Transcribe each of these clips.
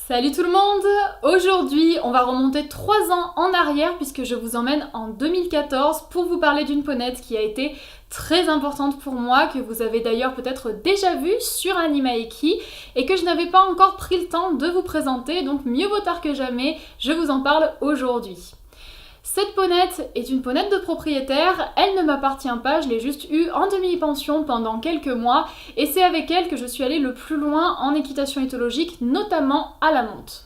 Salut tout le monde! Aujourd'hui, on va remonter 3 ans en arrière puisque je vous emmène en 2014 pour vous parler d'une ponette qui a été très importante pour moi, que vous avez d'ailleurs peut-être déjà vue sur Animaeki et que je n'avais pas encore pris le temps de vous présenter, donc mieux vaut tard que jamais, je vous en parle aujourd'hui. Cette ponette est une ponette de propriétaire, elle ne m'appartient pas, je l'ai juste eue en demi-pension pendant quelques mois et c'est avec elle que je suis allée le plus loin en équitation éthologique, notamment à la monte.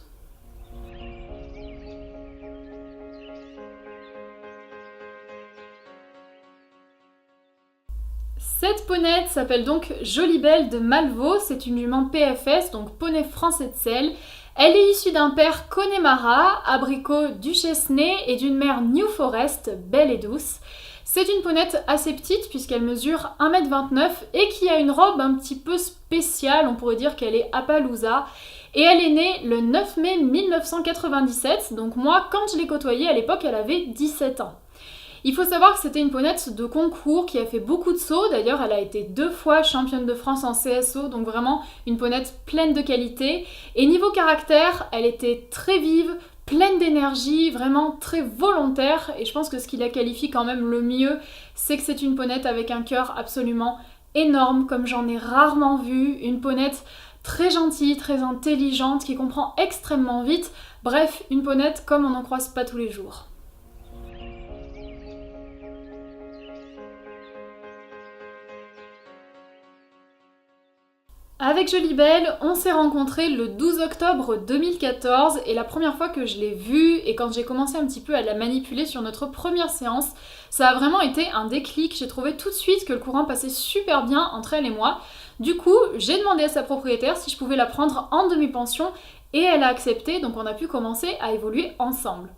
Cette ponette s'appelle donc Jolibelle de Malvaux, c'est une jument PFS, donc poney français de selle. Elle est issue d'un père Connemara, abricot Duchesnay, et d'une mère New Forest, belle et douce. C'est une ponette assez petite puisqu'elle mesure 1,29 m et qui a une robe un petit peu spéciale, on pourrait dire qu'elle est Appaloosa. Et elle est née le 9 mai 1997, donc moi quand je l'ai côtoyée à l'époque elle avait 17 ans. Il faut savoir que c'était une ponette de concours qui a fait beaucoup de sauts, d'ailleurs elle a été 2 fois championne de France en CSO, donc vraiment une ponette pleine de qualité. Et niveau caractère, elle était très vive, pleine d'énergie, vraiment très volontaire, et je pense que ce qui la qualifie quand même le mieux, c'est que c'est une ponette avec un cœur absolument énorme, comme j'en ai rarement vu, une ponette très gentille, très intelligente, qui comprend extrêmement vite, bref, une ponette comme on n'en croise pas tous les jours. Avec Jolibelle, on s'est rencontrés le 12 octobre 2014 et la première fois que je l'ai vue et quand j'ai commencé un petit peu à la manipuler sur notre première séance, ça a vraiment été un déclic. J'ai trouvé tout de suite que le courant passait super bien entre elle et moi. Du coup, j'ai demandé à sa propriétaire si je pouvais la prendre en demi-pension et elle a accepté, donc on a pu commencer à évoluer ensemble.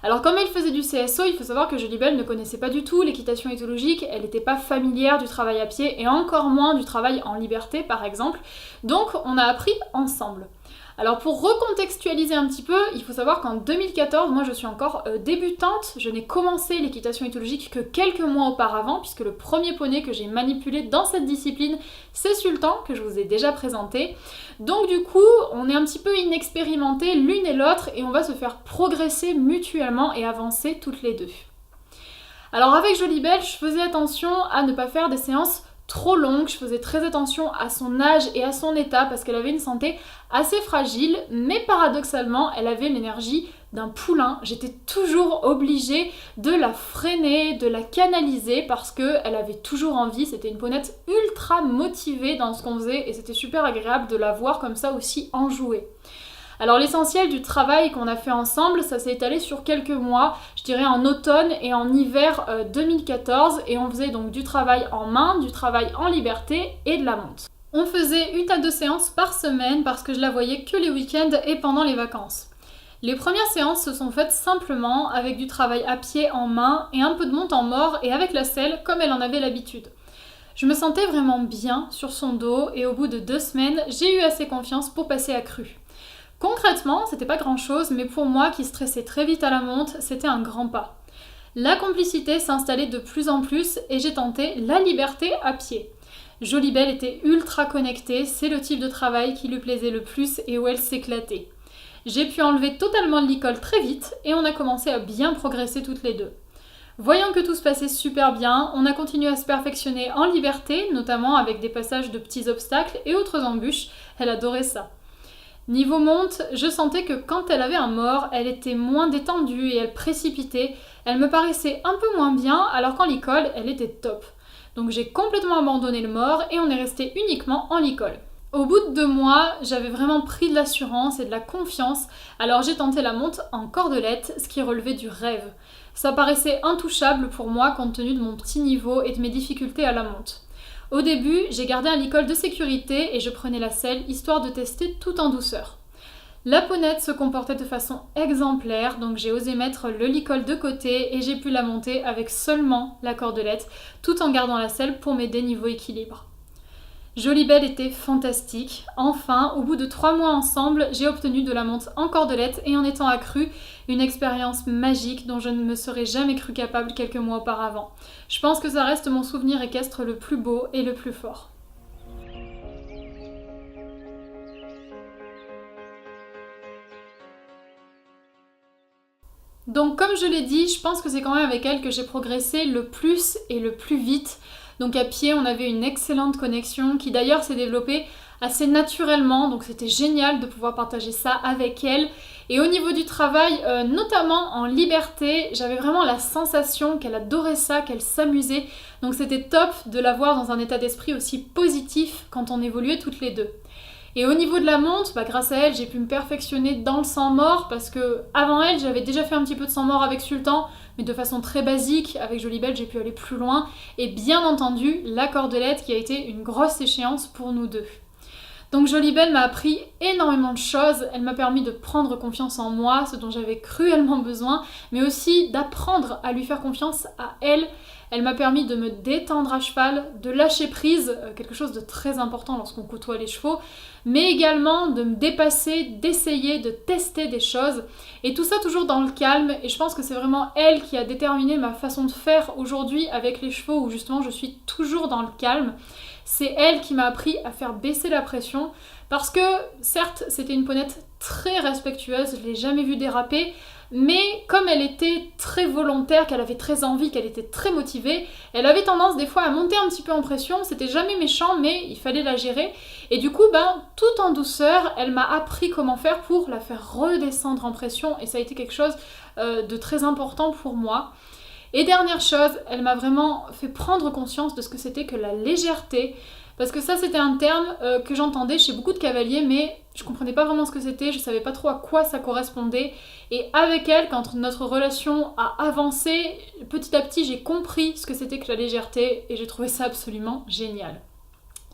Alors comme elle faisait du CSO, il faut savoir que Jolibelle ne connaissait pas du tout l'équitation éthologique, elle n'était pas familière du travail à pied et encore moins du travail en liberté par exemple, donc on a appris ensemble. Alors pour recontextualiser un petit peu, il faut savoir qu'en 2014, moi je suis encore débutante, je n'ai commencé l'équitation éthologique que quelques mois auparavant, puisque le premier poney que j'ai manipulé dans cette discipline, c'est Sultan, que je vous ai déjà présenté. Donc du coup, on est un petit peu inexpérimentés l'une et l'autre, et on va se faire progresser mutuellement et avancer toutes les deux. Alors avec Jolibelle, je faisais attention à ne pas faire des séances trop longue, je faisais très attention à son âge et à son état parce qu'elle avait une santé assez fragile, mais paradoxalement, elle avait l'énergie d'un poulain. J'étais toujours obligée de la freiner, de la canaliser parce qu'elle avait toujours envie. C'était une ponette ultra motivée dans ce qu'on faisait et c'était super agréable de la voir comme ça aussi enjouée. Alors l'essentiel du travail qu'on a fait ensemble, ça s'est étalé sur quelques mois, je dirais en automne et en hiver 2014, et on faisait donc du travail en main, du travail en liberté et de la monte. On faisait 1 à 2 séances par semaine parce que je la voyais que les week-ends et pendant les vacances. Les premières séances se sont faites simplement avec du travail à pied en main et un peu de monte en mort et avec la selle comme elle en avait l'habitude. Je me sentais vraiment bien sur son dos et au bout de 2 semaines, j'ai eu assez confiance pour passer à cru. Concrètement, c'était pas grand chose, mais pour moi qui stressais très vite à la monte, c'était un grand pas. La complicité s'installait de plus en plus et j'ai tenté la liberté à pied. Jolibelle était ultra connectée, c'est le type de travail qui lui plaisait le plus et où elle s'éclatait. J'ai pu enlever totalement le licol très vite et on a commencé à bien progresser toutes les deux. Voyant que tout se passait super bien, on a continué à se perfectionner en liberté, notamment avec des passages de petits obstacles et autres embûches, elle adorait ça. Niveau monte, je sentais que quand elle avait un mort, elle était moins détendue et elle précipitait. Elle me paraissait un peu moins bien, alors qu'en licol, elle était top. Donc j'ai complètement abandonné le mort et on est resté uniquement en licol. Au bout de 2 mois, j'avais vraiment pris de l'assurance et de la confiance, alors j'ai tenté la monte en cordelette, ce qui relevait du rêve. Ça paraissait intouchable pour moi compte tenu de mon petit niveau et de mes difficultés à la monte. Au début, j'ai gardé un licol de sécurité et je prenais la selle histoire de tester tout en douceur. La ponette se comportait de façon exemplaire, donc j'ai osé mettre le licol de côté et j'ai pu la monter avec seulement la cordelette, tout en gardant la selle pour m'aider niveau équilibre. Jolibelle était fantastique. Enfin, au bout de 3 mois ensemble, j'ai obtenu de la monte en cordelette et en étant accrue, une expérience magique dont je ne me serais jamais cru capable quelques mois auparavant. Je pense que ça reste mon souvenir équestre le plus beau et le plus fort. Donc comme je l'ai dit, je pense que c'est quand même avec elle que j'ai progressé le plus et le plus vite. Donc à pied, on avait une excellente connexion qui d'ailleurs s'est développée assez naturellement, donc c'était génial de pouvoir partager ça avec elle. Et au niveau du travail, notamment en liberté, j'avais vraiment la sensation qu'elle adorait ça, qu'elle s'amusait. Donc c'était top de la voir dans un état d'esprit aussi positif quand on évoluait toutes les deux. Et au niveau de la monte, grâce à elle, j'ai pu me perfectionner dans le sang mort parce que avant elle, j'avais déjà fait un petit peu de sang mort avec Sultan, mais de façon très basique. Avec Jolibelle, j'ai pu aller plus loin. Et bien entendu, la cordelette qui a été une grosse échéance pour nous deux. Donc Jolibelle m'a appris énormément de choses, elle m'a permis de prendre confiance en moi, ce dont j'avais cruellement besoin, mais aussi d'apprendre à lui faire confiance à elle. Elle m'a permis de me détendre à cheval, de lâcher prise, quelque chose de très important lorsqu'on côtoie les chevaux, mais également de me dépasser, d'essayer, de tester des choses, et tout ça toujours dans le calme, et je pense que c'est vraiment elle qui a déterminé ma façon de faire aujourd'hui avec les chevaux, où justement je suis toujours dans le calme. C'est elle qui m'a appris à faire baisser la pression parce que certes c'était une ponette très respectueuse, je ne l'ai jamais vue déraper, mais comme elle était très volontaire, qu'elle avait très envie, qu'elle était très motivée, elle avait tendance des fois à monter un petit peu en pression, c'était jamais méchant mais il fallait la gérer et du coup tout en douceur elle m'a appris comment faire pour la faire redescendre en pression et ça a été quelque chose de très important pour moi. Et dernière chose, elle m'a vraiment fait prendre conscience de ce que c'était que la légèreté, parce que ça c'était un terme que j'entendais chez beaucoup de cavaliers, mais je comprenais pas vraiment ce que c'était, je savais pas trop à quoi ça correspondait. Et avec elle, quand notre relation a avancé, petit à petit j'ai compris ce que c'était que la légèreté et j'ai trouvé ça absolument génial.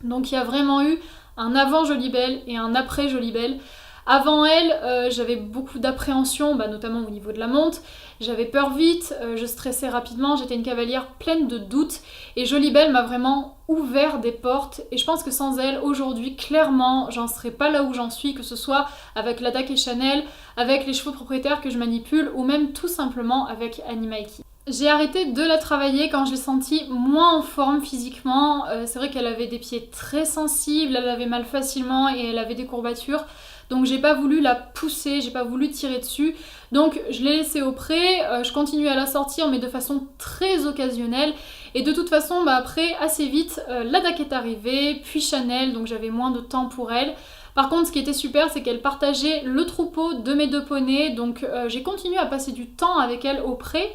Donc il y a vraiment eu un avant Jolibelle et un après Jolibelle. Avant elle, j'avais beaucoup d'appréhension, notamment au niveau de la monte. J'avais peur vite, je stressais rapidement, j'étais une cavalière pleine de doutes. Et Jolibelle m'a vraiment ouvert des portes. Et je pense que sans elle, aujourd'hui, clairement, j'en serais pas là où j'en suis, que ce soit avec la DAC et Chanel, avec les chevaux propriétaires que je manipule, ou même tout simplement avec Annie Mikey. J'ai arrêté de la travailler quand je l'ai sentie moins en forme physiquement. C'est vrai qu'elle avait des pieds très sensibles, elle avait mal facilement et elle avait des courbatures. Donc j'ai pas voulu la pousser, j'ai pas voulu tirer dessus. Donc je l'ai laissée au pré, je continue à la sortir mais de façon très occasionnelle. Et de toute façon après assez vite la DAC est arrivée, puis Chanel, donc j'avais moins de temps pour elle. Par contre ce qui était super c'est qu'elle partageait le troupeau de mes deux poneys, donc j'ai continué à passer du temps avec elle au pré.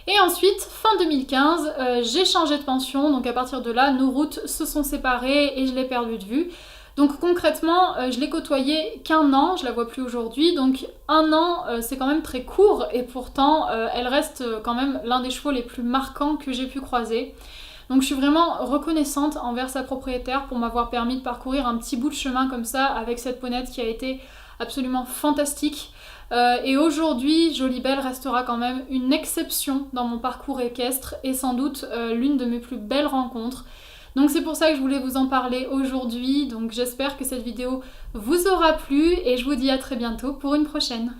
Et ensuite, fin 2015, j'ai changé de pension, donc à partir de là, nos routes se sont séparées et je l'ai perdue de vue. Donc concrètement, je l'ai côtoyée qu'1 an, je la vois plus aujourd'hui, donc 1 an c'est quand même très court et pourtant elle reste quand même l'un des chevaux les plus marquants que j'ai pu croiser. Donc je suis vraiment reconnaissante envers sa propriétaire pour m'avoir permis de parcourir un petit bout de chemin comme ça avec cette ponette qui a été absolument fantastique. Et aujourd'hui, Jolibelle restera quand même une exception dans mon parcours équestre et sans doute l'une de mes plus belles rencontres. Donc c'est pour ça que je voulais vous en parler aujourd'hui, donc j'espère que cette vidéo vous aura plu et je vous dis à très bientôt pour une prochaine.